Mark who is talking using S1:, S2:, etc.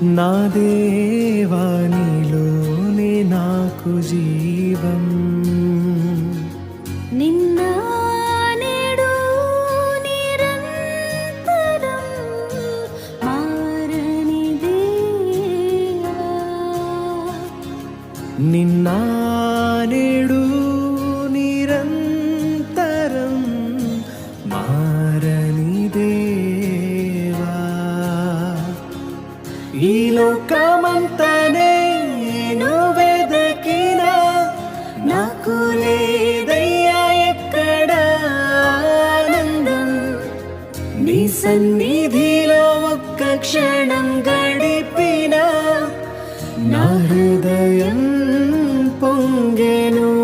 S1: నా దేవా నీలోనే నాకు జీవం.
S2: నిన్న నేడు నిరంతరం మారని దేవా.
S1: నిన్న నేడు నిరంతరం మారని దేవా. ఈ లోకమంతా నేను వెదకినా నాకు లేదయ్యా ఎక్కడ ఆనందం. నీ సన్నిధిలో ఒక్క క్షణం గడిపినా నా హృదయం పొంగెను.